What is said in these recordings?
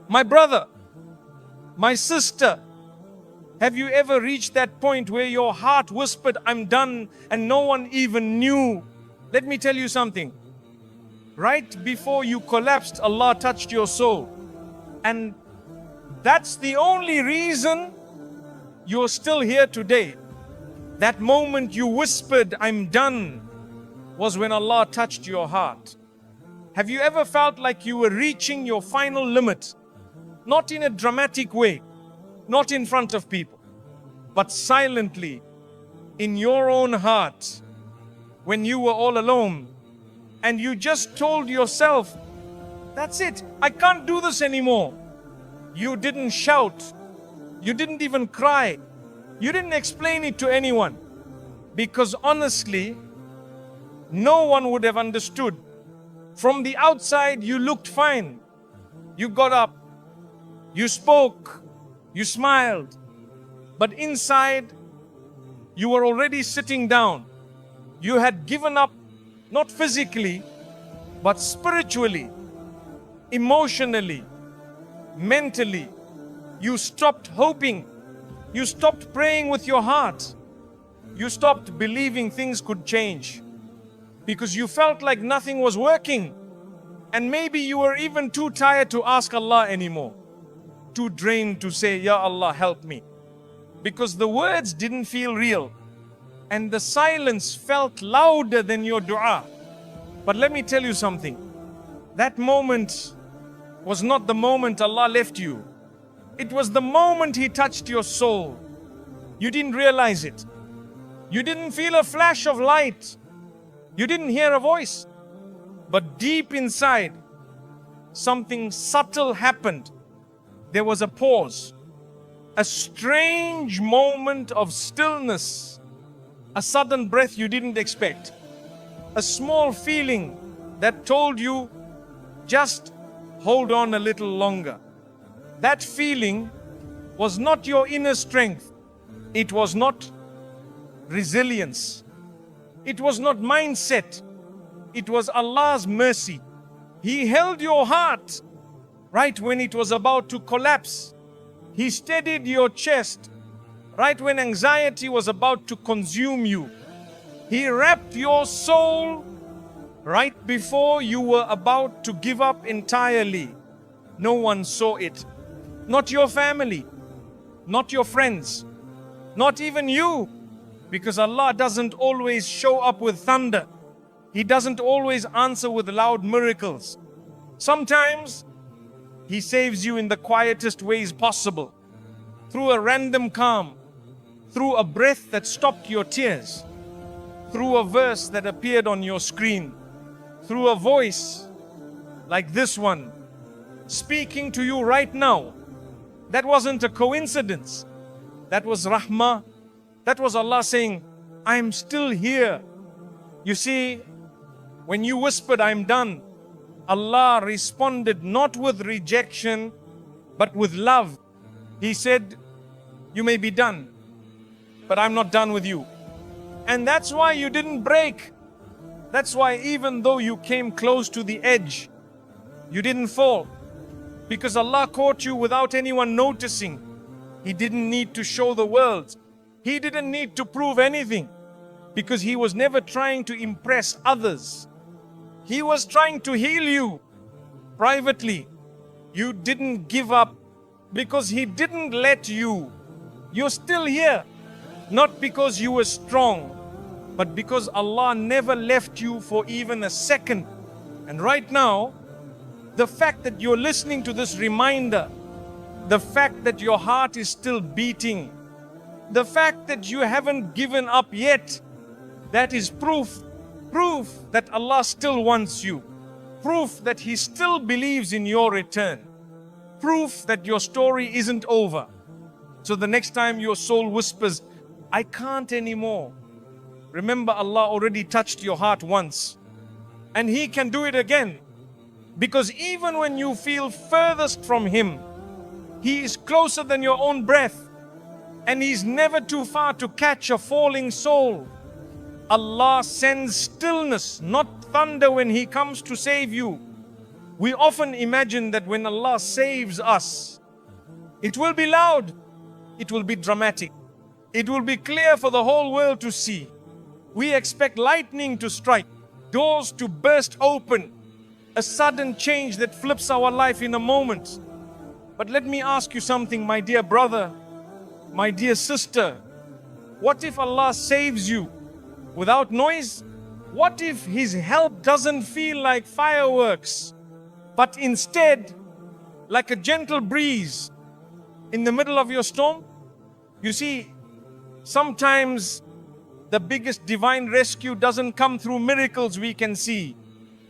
My brother, my sister, have you ever reached that point where your heart whispered, I'm done, and no one even knew? Let me tell you something. Right before you collapsed, Allah touched your soul. And that's the only reason you're still here today. That moment you whispered, I'm done, was when Allah touched your heart. Have you ever felt like you were reaching your final limit? Not in a dramatic way, not in front of people, but silently, in your own heart, when you were all alone, and you just told yourself, that's it, I can't do this anymore. You didn't shout, you didn't even cry, you didn't explain it to anyone, because honestly, no one would have understood. From the outside, you looked fine. You got up, you spoke, you smiled, but inside, you were already sitting down. You had given up, not physically, but spiritually, emotionally, mentally. You stopped hoping. You stopped praying with your heart. You stopped believing things could change because you felt like nothing was working. And maybe you were even too tired to ask Allah anymore. Too drained to say, Ya Allah, help me. Because the words didn't feel real. And the silence felt louder than your dua. But let me tell you something. That moment was not the moment Allah left you. It was the moment He touched your soul. You didn't realize it. You didn't feel a flash of light. You didn't hear a voice. But deep inside, something subtle happened. There was a pause. A strange moment of stillness. A sudden breath you didn't expect. A small feeling that told you, just hold on a little longer. That feeling was not your inner strength. It was not resilience. It was not mindset. It was Allah's mercy. He held your heart right when it was about to collapse. He steadied your chest right when anxiety was about to consume you. He wrapped your soul right before you were about to give up entirely. No one saw it. Not your family, not your friends, not even you. Because Allah doesn't always show up with thunder. He doesn't always answer with loud miracles. Sometimes He saves you in the quietest ways possible. Through a random calm, through a breath that stopped your tears, through a verse that appeared on your screen, through a voice like this one speaking to you right now. That wasn't a coincidence. That was rahmah. That was Allah saying, I'm still here. You see, when you whispered, I'm done, Allah responded not with rejection, but with love. He said, you may be done, but I'm not done with you. And that's why you didn't break. That's why even though you came close to the edge, you didn't fall. Because Allah caught you without anyone noticing. He didn't need to show the world. He didn't need to prove anything. Because He was never trying to impress others. He was trying to heal you privately. You didn't give up because He didn't let you. You're still here. Not because you were strong, but because Allah never left you for even a second. And right now, the fact that you're listening to this reminder, the fact that your heart is still beating, the fact that you haven't given up yet, that is proof that Allah still wants you. Proof that He still believes in your return. Proof that your story isn't over. So the next time your soul whispers, I can't anymore, remember Allah already touched your heart once. And He can do it again. Because even when you feel furthest from Him, He is closer than your own breath. And He's never too far to catch a falling soul. Allah sends stillness, not thunder, when He comes to save you. We often imagine that when Allah saves us, it will be loud, it will be dramatic, it will be clear for the whole world to see. We expect lightning to strike, doors to burst open, a sudden change that flips our life in a moment. But let me ask you something, my dear brother, my dear sister. What if Allah saves you without noise? What if His help doesn't feel like fireworks, but instead like a gentle breeze in the middle of your storm? You see, sometimes the biggest divine rescue doesn't come through miracles we can see.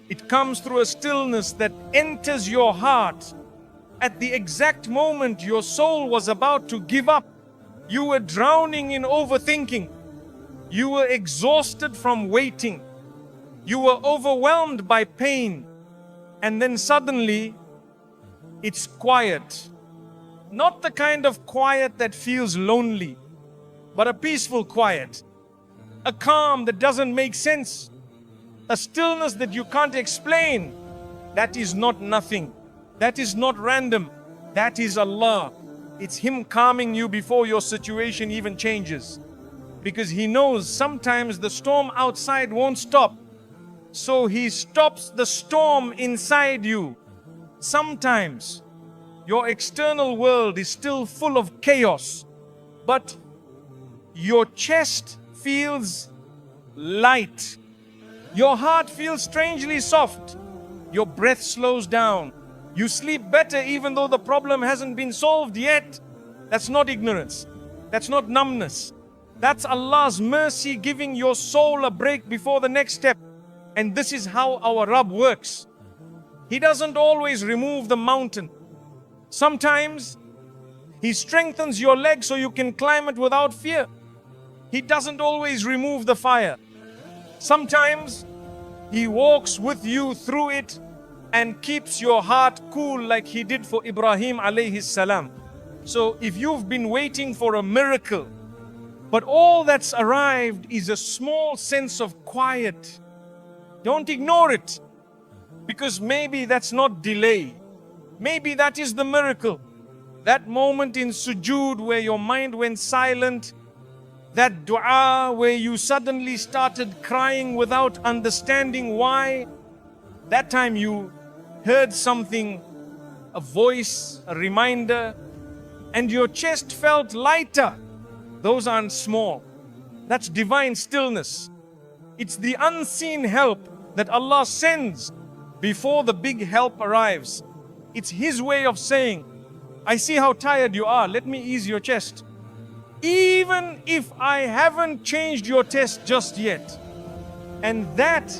It comes through a stillness that enters your heart at the exact moment your soul was about to give up. You were drowning in overthinking. You were exhausted from waiting. You were overwhelmed by pain. And then suddenly, it's quiet. Not the kind of quiet that feels lonely, but a peaceful quiet. A calm that doesn't make sense. A stillness that you can't explain. That is not nothing. That is not random. That is Allah. It's Him calming you before your situation even changes. Because He knows sometimes the storm outside won't stop. So He stops the storm inside you. Sometimes your external world is still full of chaos, but your chest feels light. Your heart feels strangely soft. Your breath slows down. You sleep better even though the problem hasn't been solved yet. That's not ignorance. That's not numbness. That's Allah's mercy giving your soul a break before the next step. And this is how our Rabb works. He doesn't always remove the mountain. Sometimes He strengthens your leg so you can climb it without fear. He doesn't always remove the fire. Sometimes He walks with you through it and keeps your heart cool like He did for Ibrahim alayhi salam. So if you've been waiting for a miracle, but all that's arrived is a small sense of quiet, don't ignore it, because maybe that's not delay. Maybe that is the miracle. That moment in sujood where your mind went silent, that dua where you suddenly started crying without understanding why. That time you heard something, a voice, a reminder, and your chest felt lighter. Those aren't small. That's divine stillness. It's the unseen help that Allah sends before the big help arrives. It's His way of saying, I see how tired you are, let me ease your chest. Even if I haven't changed your test just yet. And that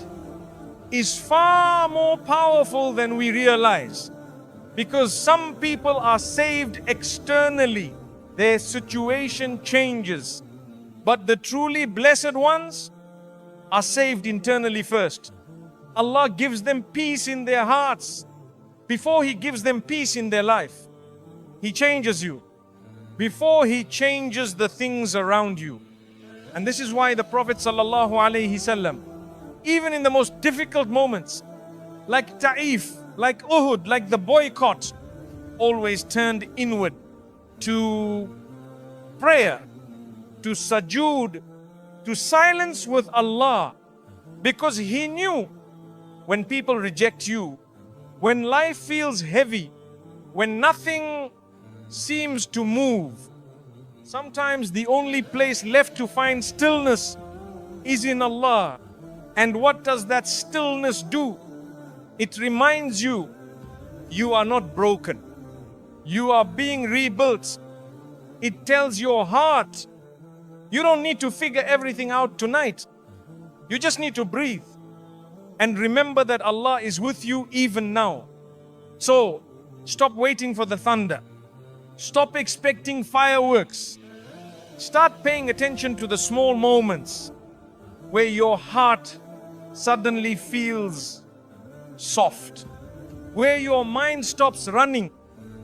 is far more powerful than we realize. Because some people are saved externally. Their situation changes. But the truly blessed ones are saved internally first. Allah gives them peace in their hearts before He gives them peace in their life. He changes you before He changes the things around you. And this is why the Prophet ﷺ, even in the most difficult moments, like Ta'if, like Uhud, like the boycott, always turned inward to prayer, to sujood, to silence with Allah, because He knew when people reject you, when life feels heavy, when nothing seems to move, sometimes the only place left to find stillness is in Allah. And what does that stillness do? It reminds you, you are not broken. You are being rebuilt. It tells your heart, you don't need to figure everything out tonight. You just need to breathe. And remember that Allah is with you even now. So, stop waiting for the thunder. Stop expecting fireworks. Start paying attention to the small moments where your heart suddenly feels soft, where your mind stops running,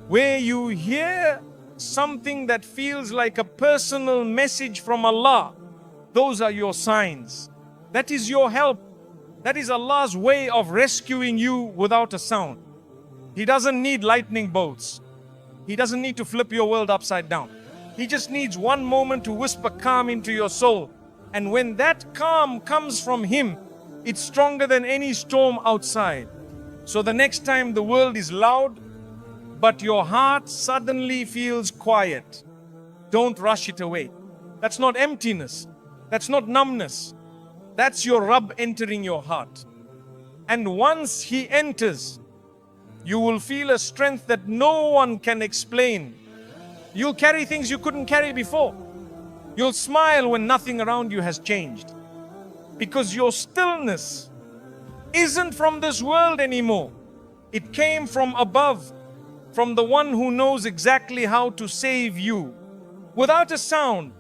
where you hear something that feels like a personal message from Allah. Those are your signs. That is your help. That is Allah's way of rescuing you without a sound. He doesn't need lightning bolts. He doesn't need to flip your world upside down. He just needs one moment to whisper calm into your soul. And when that calm comes from Him, it's stronger than any storm outside. So the next time the world is loud, but your heart suddenly feels quiet, don't rush it away. That's not emptiness. That's not numbness. That's your Rabb entering your heart. And once He enters, you will feel a strength that no one can explain. You'll carry things you couldn't carry before. You'll smile when nothing around you has changed. Because your stillness isn't from this world anymore. It came from above, from the one who knows exactly how to save you. Without a sound,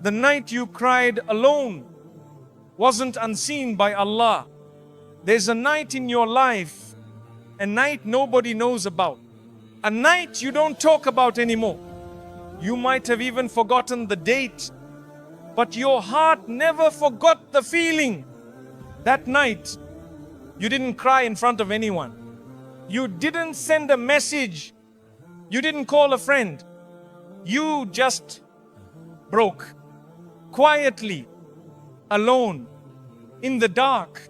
the night you cried alone wasn't unseen by Allah. There's a night in your life, a night nobody knows about, a night you don't talk about anymore. You might have even forgotten the date, but your heart never forgot the feeling. That night, you didn't cry in front of anyone. You didn't send a message. You didn't call a friend. You just broke. Quietly, alone, in the dark.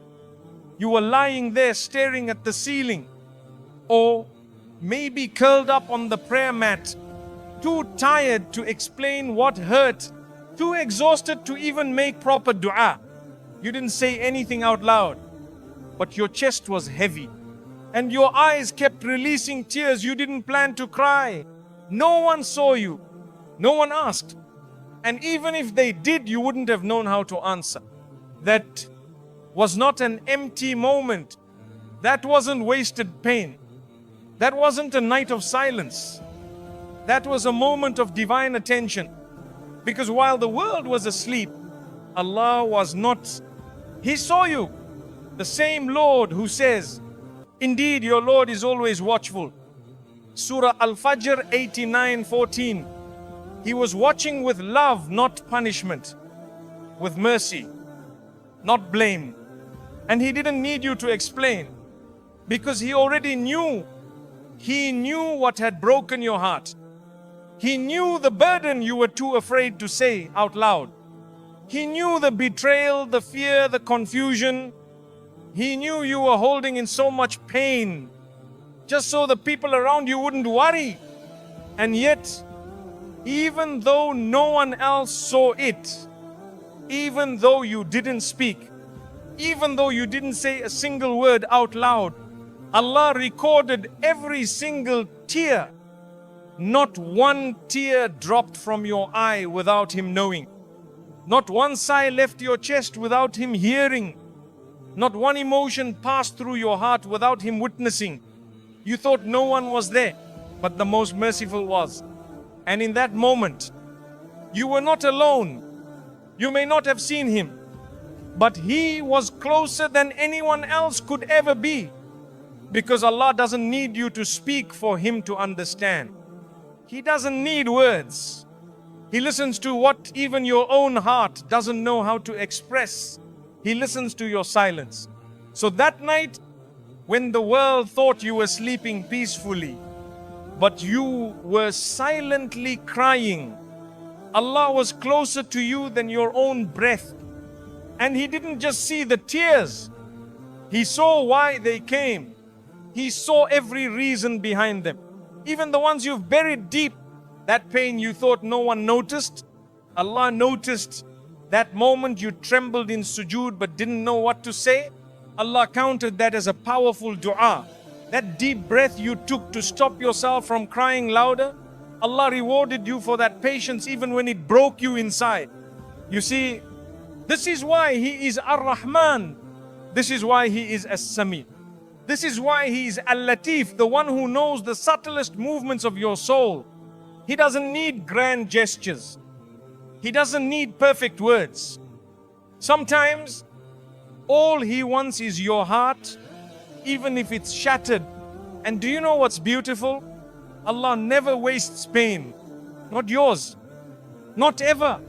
You were lying there staring at the ceiling, or maybe curled up on the prayer mat, too tired to explain what hurt, too exhausted to even make proper dua. You didn't say anything out loud, but your chest was heavy, and your eyes kept releasing tears you didn't plan to cry. No one saw you. No one asked. And even if they did, you wouldn't have known how to answer. That was not an empty moment. That wasn't wasted pain. That wasn't a night of silence. That was a moment of divine attention. Because while the world was asleep, Allah was not. He saw you. The same Lord who says, indeed your Lord is always watchful. Surah Al-Fajr 89:14. He was watching with love, not punishment. With mercy, not blame. And He didn't need you to explain, because He already knew. He knew what had broken your heart. He knew the burden you were too afraid to say out loud. He knew the betrayal, the fear, the confusion. He knew you were holding in so much pain, just so the people around you wouldn't worry. And yet, even though no one else saw it, even though you didn't speak, even though you didn't say a single word out loud, Allah recorded every single tear. Not one tear dropped from your eye without Him knowing. Not one sigh left your chest without Him hearing. Not one emotion passed through your heart without Him witnessing. You thought no one was there, but the Most Merciful was. And in that moment, you were not alone. You may not have seen Him, but He was closer than anyone else could ever be. Because Allah doesn't need you to speak for Him to understand. He doesn't need words. He listens to what even your own heart doesn't know how to express. He listens to your silence. So that night, when the world thought you were sleeping peacefully, but you were silently crying, Allah was closer to you than your own breath. And He didn't just see the tears. He saw why they came. He saw every reason behind them. Even the ones you've buried deep, that pain you thought no one noticed, Allah noticed. That moment you trembled in sujood but didn't know what to say, Allah counted that as a powerful dua. That deep breath you took to stop yourself from crying louder, Allah rewarded you for that patience even when it broke you inside. You see, this is why He is Ar-Rahman. This is why He is As-Sami. This is why He is Al-Latif, the one who knows the subtlest movements of your soul. He doesn't need grand gestures. He doesn't need perfect words. Sometimes, all He wants is your heart, even if it's shattered. And do you know what's beautiful? Allah never wastes pain. Not yours. Not ever.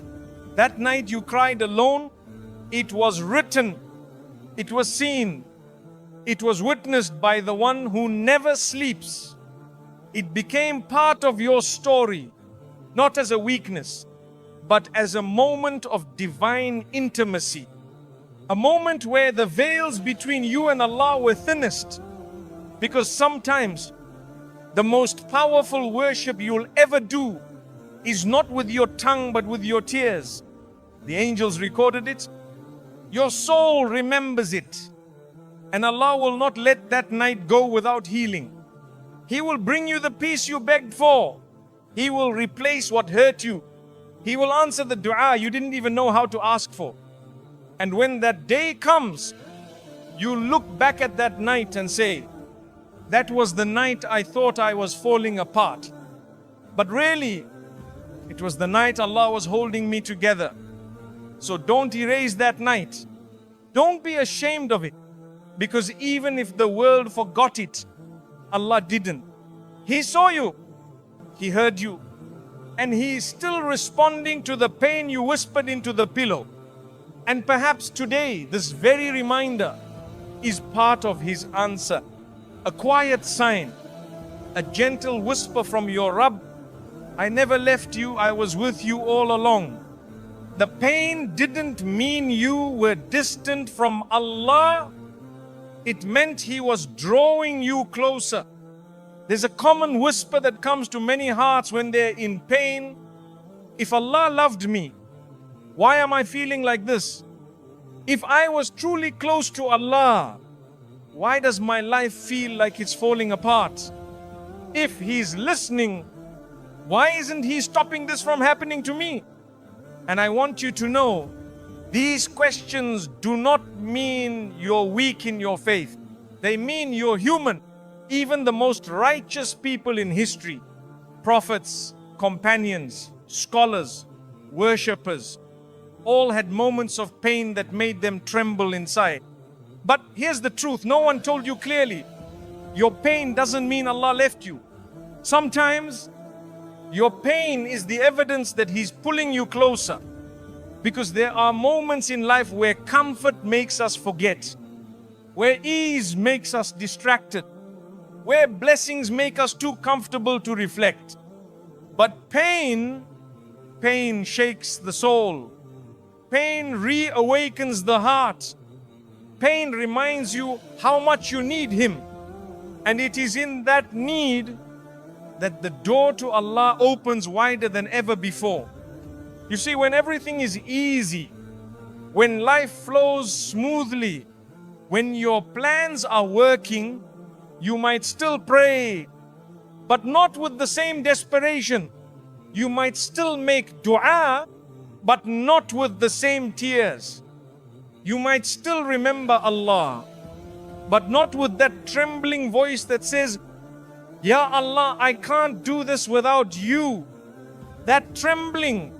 That night you cried alone, it was written, it was seen. It was witnessed by the one who never sleeps. It became part of your story, not as a weakness, but as a moment of divine intimacy. A moment where the veils between you and Allah were thinnest. Because sometimes the most powerful worship you'll ever do is not with your tongue but with your tears. The angels recorded it. Your soul remembers it. And Allah will not let that night go without healing. He will bring you the peace you begged for. He will replace what hurt you. He will answer the dua you didn't even know how to ask for. And when that day comes, you look back at that night and say, that was the night I thought I was falling apart. But really, it was the night Allah was holding me together. So don't erase that night. Don't be ashamed of it. Because even if the world forgot it, Allah didn't. He saw you. He heard you. And He is still responding to the pain you whispered into the pillow. And perhaps today, this very reminder is part of His answer. A quiet sign, a gentle whisper from your Rabb. I never left you, I was with you all along. The pain didn't mean you were distant from Allah. It meant He was drawing you closer. There's a common whisper that comes to many hearts when they're in pain. If Allah loved me, why am I feeling like this? If I was truly close to Allah, why does my life feel like it's falling apart? If He's listening, why isn't He stopping this from happening to me? And I want you to know, these questions do not mean you're weak in your faith. They mean you're human. Even the most righteous people in history, prophets, companions, scholars, worshippers, all had moments of pain that made them tremble inside. But here's the truth, no one told you clearly. Your pain doesn't mean Allah left you. Sometimes your pain is the evidence that He's pulling you closer. Because there are moments in life where comfort makes us forget, where ease makes us distracted, where blessings make us too comfortable to reflect. But pain shakes the soul. Pain reawakens the heart. Pain reminds you how much you need Him. And it is in that need that the door to Allah opens wider than ever before. You see, when everything is easy, when life flows smoothly, when your plans are working, you might still pray, but not with the same desperation. You might still make dua, but not with the same tears. You might still remember Allah, but not with that trembling voice that says, Ya Allah, I can't do this without you. That trembling,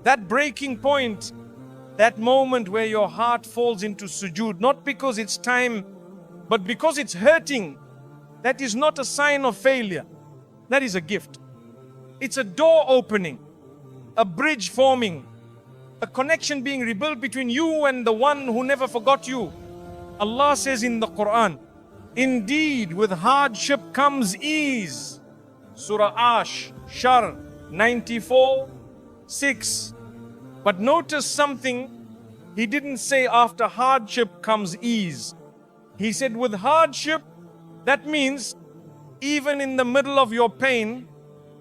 that breaking point, that moment where your heart falls into sujood, not because it's time, but because it's hurting, that is not a sign of failure. That is a gift. It's a door opening, a bridge forming, a connection being rebuilt between you and the one who never forgot you. Allah says in the Quran, indeed with hardship comes ease. Surah Ash, Shar 94:6. But notice something, He didn't say after hardship comes ease. He said with hardship, that means even in the middle of your pain,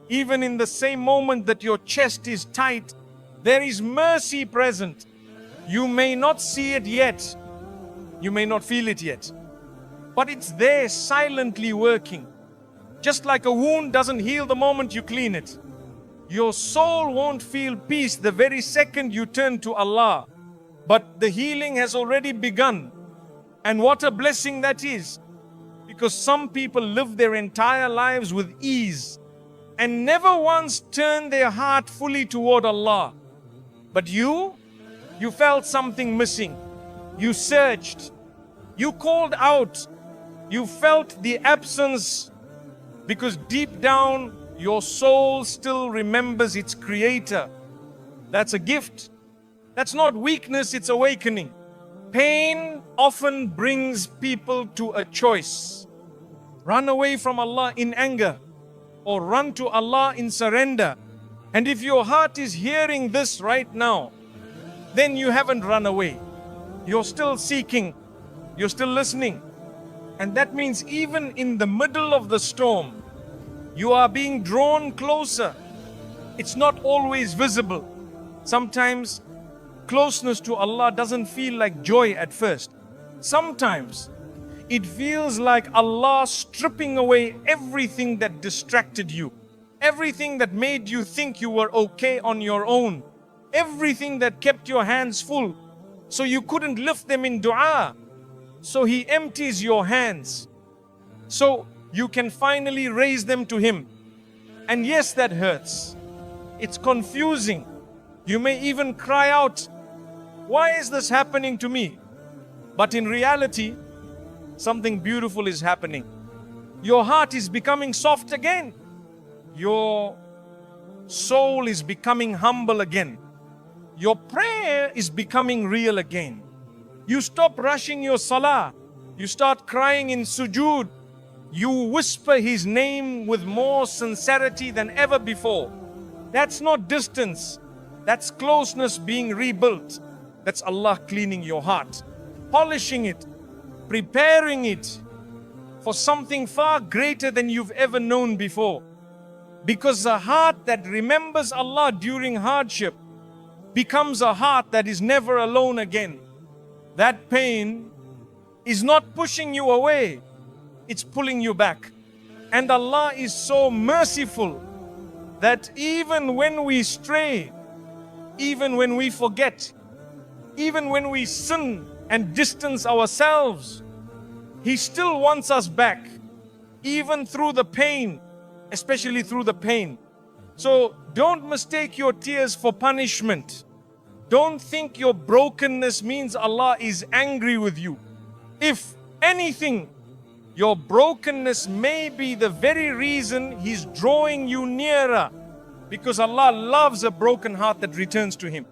even in the same moment that your chest is tight, there is mercy present. You may not see it yet. You may not feel it yet. But it's there silently working. Just like a wound doesn't heal the moment you clean it. Your soul won't feel peace the very second you turn to Allah. But the healing has already begun. And what a blessing that is. Because some people live their entire lives with ease and never once turn their heart fully toward Allah. But you felt something missing. You searched. You called out. You felt the absence because deep down your soul still remembers its Creator. That's a gift. That's not weakness, it's awakening. Pain often brings people to a choice. Run away from Allah in anger, or run to Allah in surrender. And if your heart is hearing this right now, then you haven't run away. You're still seeking, you're still listening. And that means even in the middle of the storm, you are being drawn closer. It's not always visible. Sometimes closeness to Allah doesn't feel like joy at first. Sometimes it feels like Allah stripping away everything that distracted you, everything that made you think you were okay on your own, everything that kept your hands full so you couldn't lift them in dua. So He empties your hands so you can finally raise them to Him. And yes, that hurts. It's confusing. You may even cry out, why is this happening to me? But in reality, something beautiful is happening. Your heart is becoming soft again. Your soul is becoming humble again. Your prayer is becoming real again. You stop rushing your salah. You start crying in sujood. You whisper His name with more sincerity than ever before. That's not distance. That's closeness being rebuilt. That's Allah cleaning your heart, polishing it, preparing it for something far greater than you've ever known before. Because a heart that remembers Allah during hardship becomes a heart that is never alone again. That pain is not pushing you away, it's pulling you back. And Allah is so merciful that even when we stray, even when we forget, even when we sin and distance ourselves, He still wants us back, even through the pain, especially through the pain. So don't mistake your tears for punishment. Don't think your brokenness means Allah is angry with you. If anything, your brokenness may be the very reason He's drawing you nearer, because Allah loves a broken heart that returns to Him.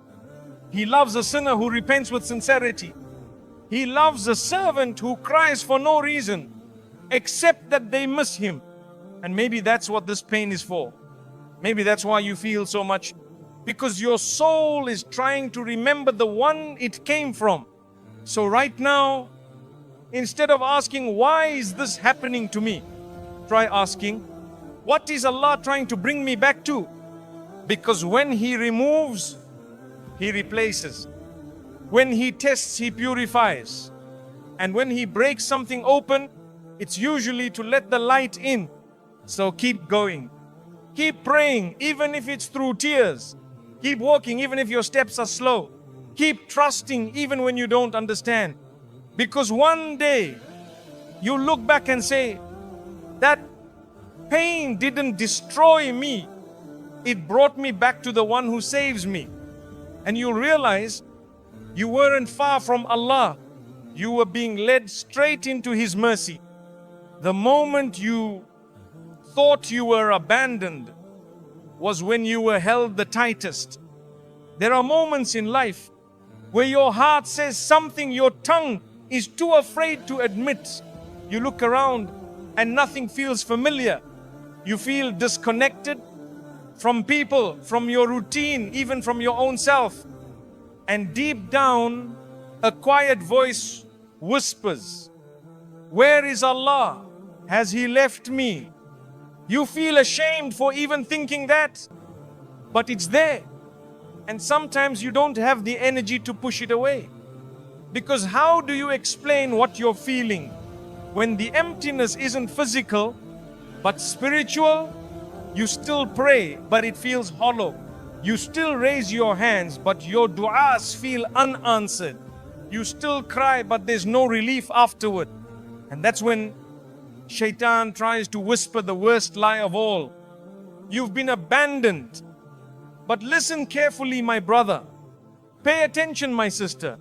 He loves a sinner who repents with sincerity. He loves a servant who cries for no reason except that they miss Him. And maybe that's what this pain is for. Maybe that's why you feel so much, because your soul is trying to remember the one it came from. So right now, instead of asking, why is this happening to me? Try asking, what is Allah trying to bring me back to? Because when He removes, He replaces. When He tests, He purifies. And when He breaks something open, it's usually to let the light in. So keep going. Keep praying, even if it's through tears. Keep walking, even if your steps are slow. Keep trusting, even when you don't understand. Because one day, you look back and say, that pain didn't destroy me. It brought me back to the one who saves me. And you'll realize you weren't far from Allah. You were being led straight into His mercy. The moment you thought you were abandoned was when you were held the tightest. There are moments in life where your heart says something your tongue is too afraid to admit. You look around and nothing feels familiar. You feel disconnected from people, from your routine, even from your own self. And deep down, a quiet voice whispers, where is Allah? Has He left me? You feel ashamed for even thinking that, but it's there. And sometimes you don't have the energy to push it away. Because how do you explain what you're feeling when the emptiness isn't physical but spiritual? You still pray, but it feels hollow. You still raise your hands, but your du'as feel unanswered. You still cry, but there's no relief afterward. And that's when Shaitan tries to whisper the worst lie of all. You've been abandoned. But listen carefully, my brother. Pay attention, my sister.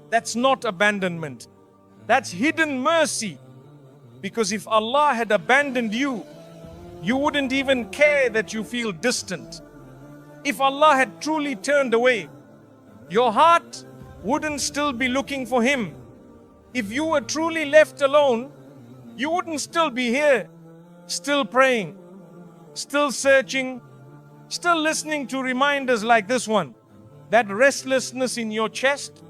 That's not abandonment. That's hidden mercy. Because if Allah had abandoned you, you wouldn't even care that you feel distant. If Allah had truly turned away, your heart wouldn't still be looking for Him. If you were truly left alone, you wouldn't still be here, still praying, still searching, still listening to reminders like this one. That restlessness in your chest,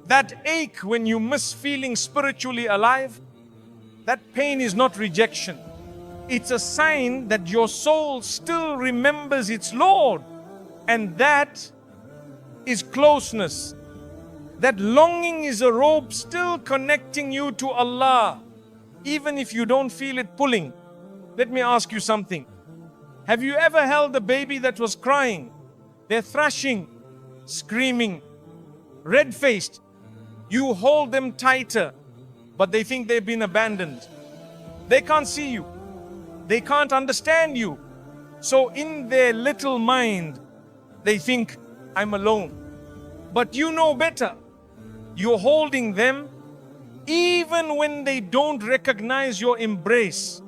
that ache when you miss feeling spiritually alive, that pain is not rejection. It's a sign that your soul still remembers its Lord. And that is closeness. That longing is a rope still connecting you to Allah, even if you don't feel it pulling. Let me ask you something. Have you ever held a baby that was crying? They're thrashing, screaming, red-faced. You hold them tighter, but they think they've been abandoned. They can't see you. They can't understand you. So in their little mind, they think, I'm alone. But you know better. You're holding them even when they don't recognize your embrace.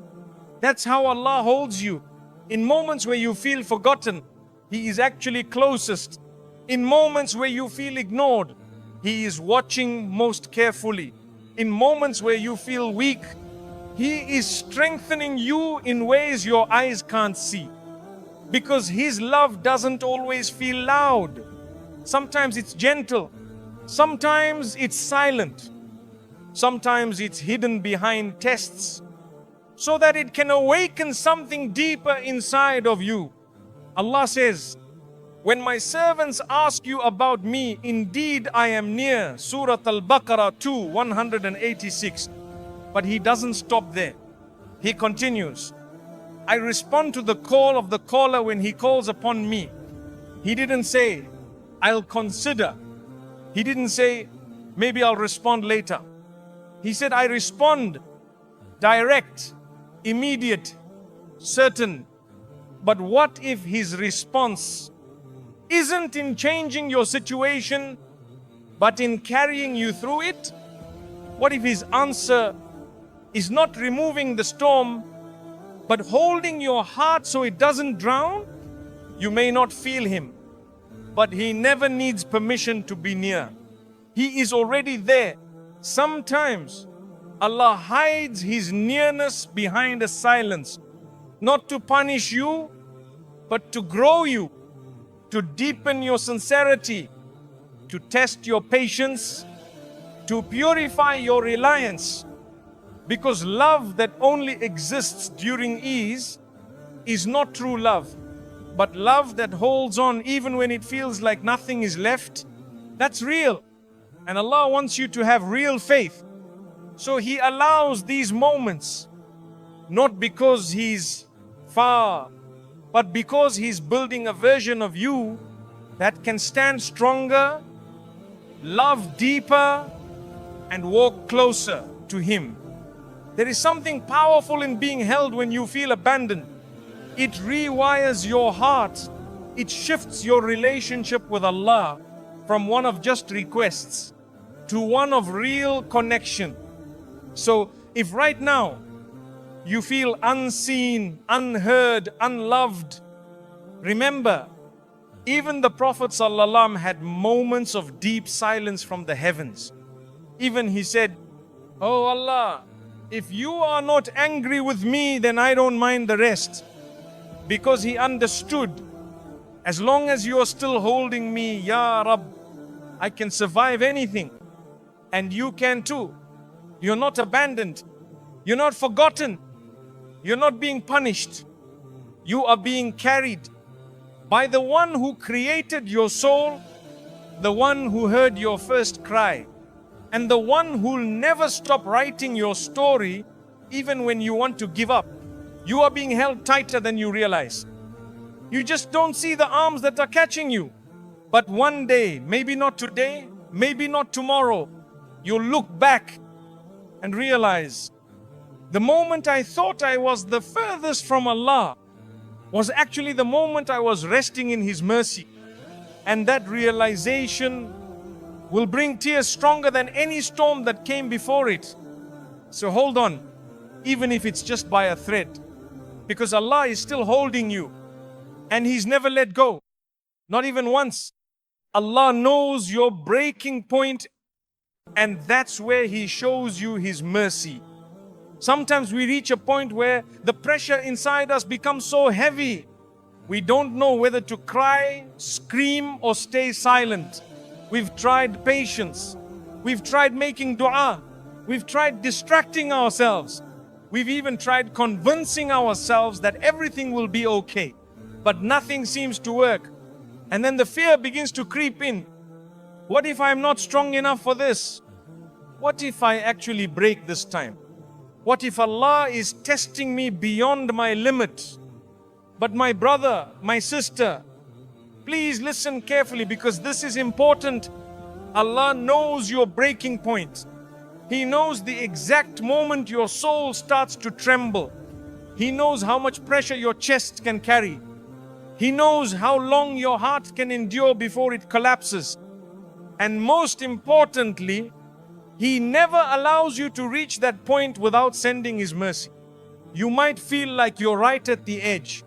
That's how Allah holds you. In moments where you feel forgotten, He is actually closest. In moments where you feel ignored, He is watching most carefully. In moments where you feel weak, He is strengthening you in ways your eyes can't see. Because His love doesn't always feel loud. Sometimes it's gentle. Sometimes it's silent. Sometimes it's hidden behind tests, so that it can awaken something deeper inside of you. Allah says, when my servants ask you about me, indeed I am near. Surah Al-Baqarah 2, 186. But He doesn't stop there. He continues, I respond to the call of the caller when he calls upon me. He didn't say, I'll consider. He didn't say, maybe I'll respond later. He said, I respond direct, immediate, certain. But what if His response isn't in changing your situation, but in carrying you through it? What if His answer is not removing the storm, but holding your heart so it doesn't drown? You may not feel Him, but He never needs permission to be near. He is already there. Sometimes Allah hides His nearness behind a silence, not to punish you, but to grow you, to deepen your sincerity, to test your patience, to purify your reliance. Because love that only exists during ease is not true love. But love that holds on even when it feels like nothing is left, that's real. And Allah wants you to have real faith. So He allows these moments, not because He's far, but because He's building a version of you that can stand stronger, love deeper, and walk closer to Him. There is something powerful in being held when you feel abandoned. It rewires your heart. It shifts your relationship with Allah from one of just requests to one of real connection. So if right now you feel unseen, unheard, unloved, remember, even the Prophet ﷺ had moments of deep silence from the heavens. Even he said, Oh Allah, if you are not angry with me, then I don't mind the rest. Because he understood, as long as you are still holding me, Ya Rabb, I can survive anything. And you can too. You're not abandoned. You're not forgotten. You're not being punished. You are being carried by the one who created your soul, the one who heard your first cry, and the one who'll never stop writing your story even when you want to give up. You are being held tighter than you realize. You just don't see the arms that are catching you. But one day, maybe not today, maybe not tomorrow, you'll look back and realize the moment I thought I was the furthest from Allah was actually the moment I was resting in His mercy. And that realization will bring tears stronger than any storm that came before it. So hold on, even if it's just by a thread, because Allah is still holding you and He's never let go, not even once. Allah knows your breaking point, and that's where He shows you His mercy. Sometimes we reach a point where the pressure inside us becomes so heavy, we don't know whether to cry, scream, or stay silent. We've tried patience. We've tried making dua. We've tried distracting ourselves. We've even tried convincing ourselves that everything will be okay. But nothing seems to work. And then the fear begins to creep in. What if I'm not strong enough for this? What if I actually break this time? What if Allah is testing me beyond my limit? But my brother, my sister, please listen carefully, because this is important. Allah knows your breaking point. He knows the exact moment your soul starts to tremble. He knows how much pressure your chest can carry. He knows how long your heart can endure before it collapses. And most importantly, He never allows you to reach that point without sending His mercy. You might feel like you're right at the edge,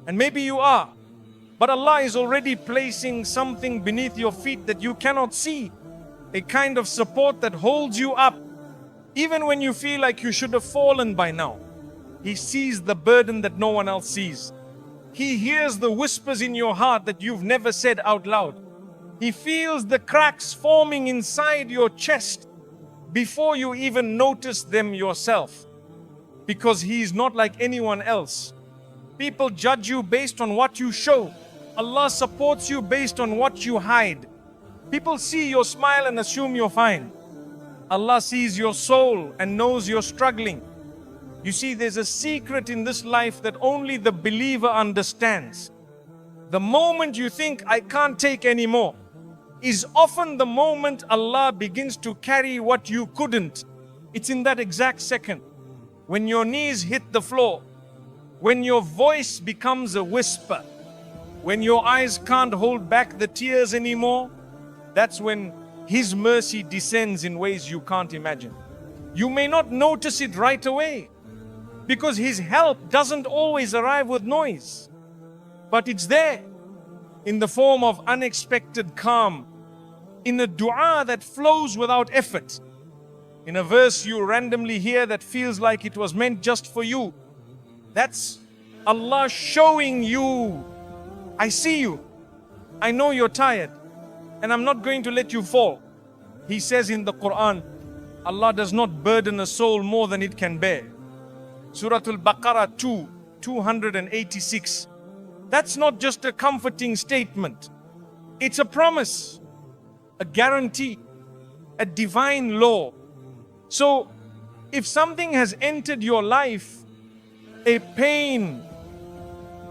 and maybe you are, but Allah is already placing something beneath your feet that you cannot see, a kind of support that holds you up. Even when you feel like you should have fallen by now, He sees the burden that no one else sees. He hears the whispers in your heart that you've never said out loud. He feels the cracks forming inside your chest before you even notice them yourself. Because He is not like anyone else. People judge you based on what you show. Allah supports you based on what you hide. People see your smile and assume you're fine. Allah sees your soul and knows you're struggling. You see, there's a secret in this life that only the believer understands. The moment you think, I can't take any more, is often the moment Allah begins to carry what you couldn't. It's in that exact second. When your knees hit the floor, when your voice becomes a whisper, when your eyes can't hold back the tears anymore, that's when His mercy descends in ways you can't imagine. You may not notice it right away, because His help doesn't always arrive with noise. But it's there, in the form of unexpected calm, in a dua that flows without effort, in a verse you randomly hear that feels like it was meant just for you. That's Allah showing you, I see you, I know you're tired, and I'm not going to let you fall. He says in the Quran, Allah does not burden a soul more than it can bear. Surah Al-Baqarah 286. That's not just a comforting statement. It's a promise, a guarantee, a divine law. So, if something has entered your life, a pain,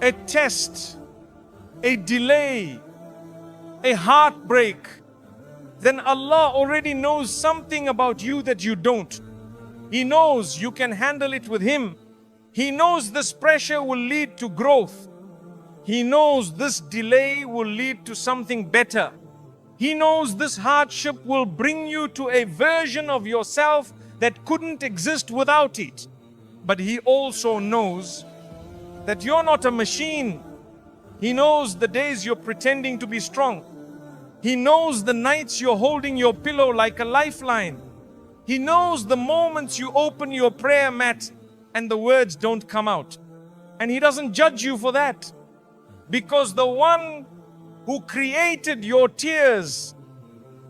a test, a delay, a heartbreak, then Allah already knows something about you that you don't. He knows you can handle it with Him. He knows this pressure will lead to growth. He knows this delay will lead to something better. He knows this hardship will bring you to a version of yourself that couldn't exist without it. But He also knows that you're not a machine. He knows the days you're pretending to be strong. He knows the nights you're holding your pillow like a lifeline. He knows the moments you open your prayer mat and the words don't come out. And He doesn't judge you for that, because the one who created your tears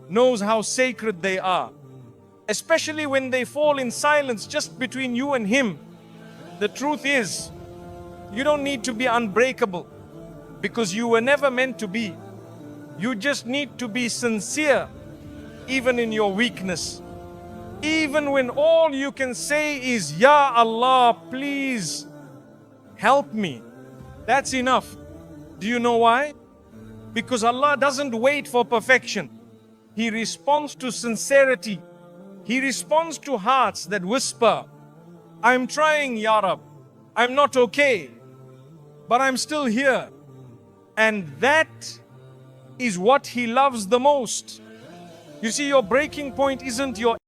knows how sacred they are, especially when they fall in silence just between you and Him. The truth is, you don't need to be unbreakable, because you were never meant to be. You just need to be sincere, even in your weakness. Even when all you can say is, Ya Allah, please help me. That's enough. Do you know why? Because Allah doesn't wait for perfection. He responds to sincerity. He responds to hearts that whisper, I'm trying, Ya Rab. I'm not okay, but I'm still here. And that is what He loves the most. You see, your breaking point isn't your